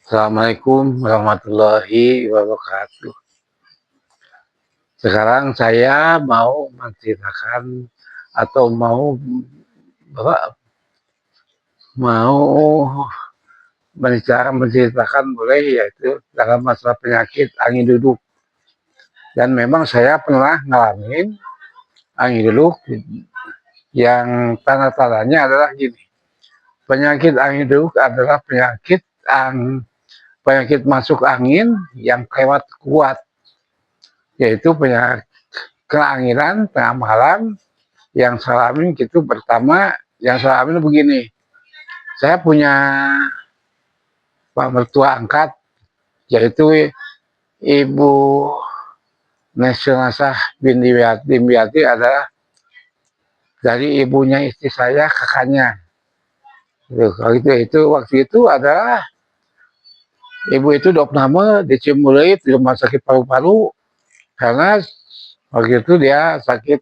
Assalamualaikum warahmatullahi wabarakatuh. Sekarang saya mau menceritakan atau mau menceritakan boleh, yaitu dalam masalah penyakit angin duduk. Dan memang saya pernah ngalamin angin duduk yang tanda-tandanya adalah gini. Penyakit angin duduk adalah penyakit masuk angin yang lewat kuat, yaitu penyakit keanginan tengah malam. Yang saya alami gitu, pertama yang saya alami begini, saya punya pak mertua angkat, yaitu Ibu Nesunasah binti Dimyati, adalah dari ibunya istri saya, kakaknya. Kalau itu waktu itu adalah ibu itu nama di Cimulit di rumah sakit paru-paru, karena waktu itu dia sakit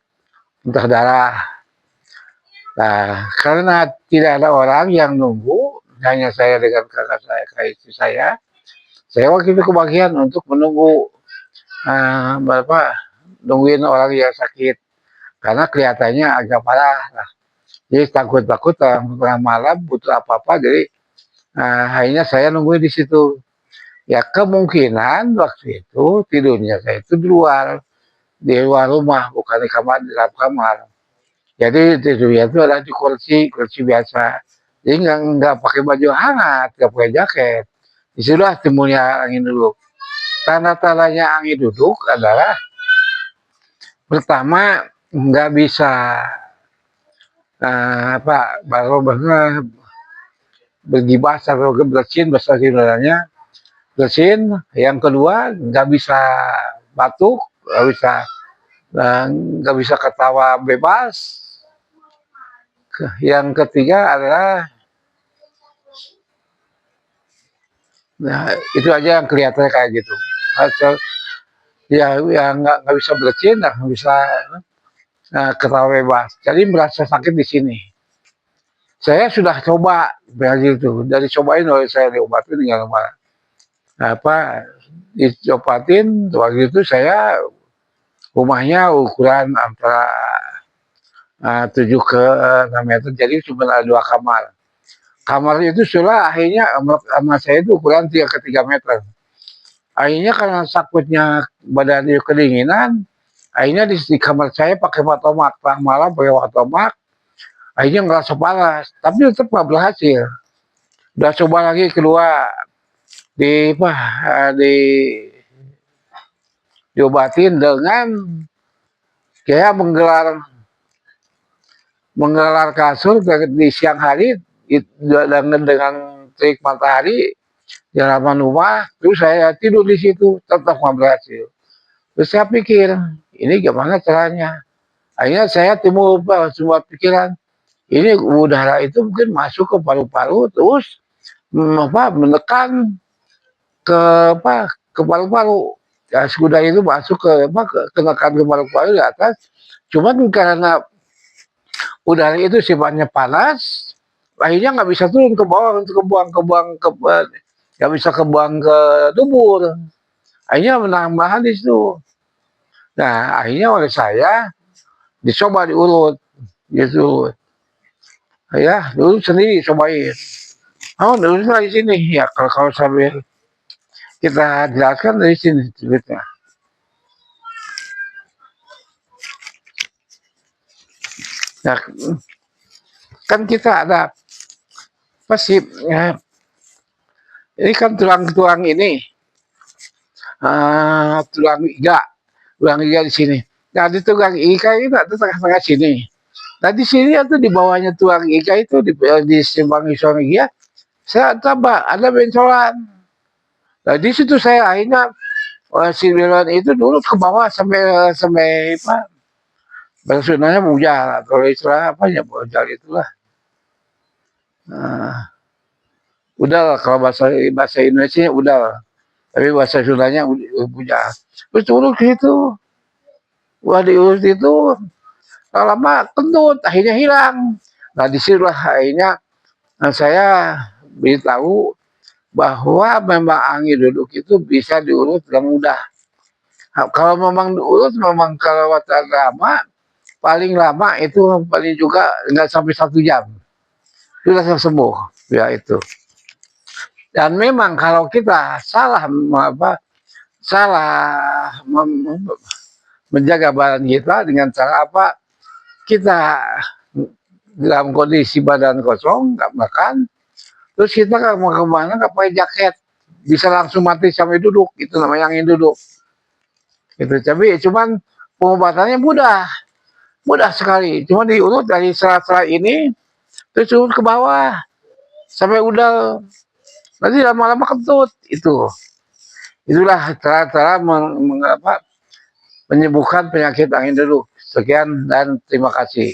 muntah darah. Nah, karena tidak ada orang yang nunggu, hanya saya dengan kakak istri saya waktu itu kebagian untuk menunggu nungguin orang yang sakit, karena kelihatannya agak parah lah. Jadi takut-takut tengah malam butuh apa-apa, jadi akhirnya saya nungguin di situ. Ya kemungkinan waktu itu tidurnya saya itu di luar rumah, bukan di kamar, di dalam kamar. Jadi tidurnya itu adalah di kursi biasa. Jadi nggak pakai baju hangat, nggak pakai jaket. Disitulah timbulnya angin duduk. Tanda-tandanya angin duduk adalah pertama nggak bisa baru bergibas atau bersin, bahasa sebenarnya bersin. Yang kedua nggak bisa batuk, nggak bisa ketawa bebas. Yang ketiga adalah itu aja yang kelihatannya kayak gitu. Hasil yang nggak bisa bersin, nggak bisa ketawa bebas. Jadi merasa sakit di sini. Saya sudah coba begitu, dari cobain oleh saya diobatin dengan diobatin. Waktu itu saya rumahnya ukuran antara 7 ke 6 meter, jadi cuma ada 2 kamar. Kamar itu sudah akhirnya sama saya itu ukuran 3 ke 3 meter. Akhirnya karena takutnya badan dia kedinginan, akhirnya di kamar saya pakai fatomak, tengah malam pakai fatomak, akhirnya ngerasa panas, tapi tetap nggak berhasil. Udah coba lagi kedua, di apa di diobatin dengan kayak menggelar kasur di siang hari dengan terik matahari di halaman rumah, terus saya tidur di situ, tetap nggak berhasil. Terus saya pikir, ini gimana caranya? Akhirnya saya timbul semua pikiran, ini udara itu mungkin masuk ke paru-paru, terus menekan ke ke paru-paru. Ya, sudah itu masuk kenekan ke paru-paru di atas. Cuman karena udara itu sifatnya panas, akhirnya nggak bisa turun ke bawah untuk nggak bisa kebuang ke tubuh. Akhirnya menahan di situ. Nah, akhirnya oleh saya dicoba diurut gitu. Ya, dulu sendiri cobain. Oh, dulu di sini ya, kalau sambil kita jelaskan dari sini ceritanya. Nah, kan kita ada pasti ya, ini kan tulang ini, tulang iga di sini. Nah, di tulang iga itu ada tengah-tengah sini. Nah, di sini atau di bawahnya tulang iga itu di simpang tulang iga, saya tambah ada bencolan. Nah, di situ saya akhirnya sindiran itu dulu ke bawah sampai sampai maksudnya bujal, kalau istilah apa ya bujal itulah. Nah, udah lah, kalau bahasa Indonesia udah lah. Tapi bahasa Sundanya bujal. Terus turun ke situ. Wah, diurus itu lama kentut, akhirnya hilang. Nah, disitulah akhirnya saya beritahu bahwa memang angin duduk itu bisa diurut dengan mudah. Nah, kalau memang diurut, memang kalau waktu lama, paling lama itu paling juga nggak sampai 1 jam. Sudah sembuh, ya itu. Dan memang kalau kita salah salah menjaga badan kita dengan cara apa? Kita dalam kondisi badan kosong, nggak makan, terus kita nggak mau kemana, nggak pakai jaket, bisa langsung mati sampai duduk, itu namanya angin duduk. Gitu. Tapi cuman pengobatannya mudah, mudah sekali. Cuma diurut dari serat-serat ini, terus turun ke bawah sampai udal. Nanti lama-lama kentut itu. Itulah cara-cara menyembuhkan penyakit angin duduk. Sekian dan terima kasih.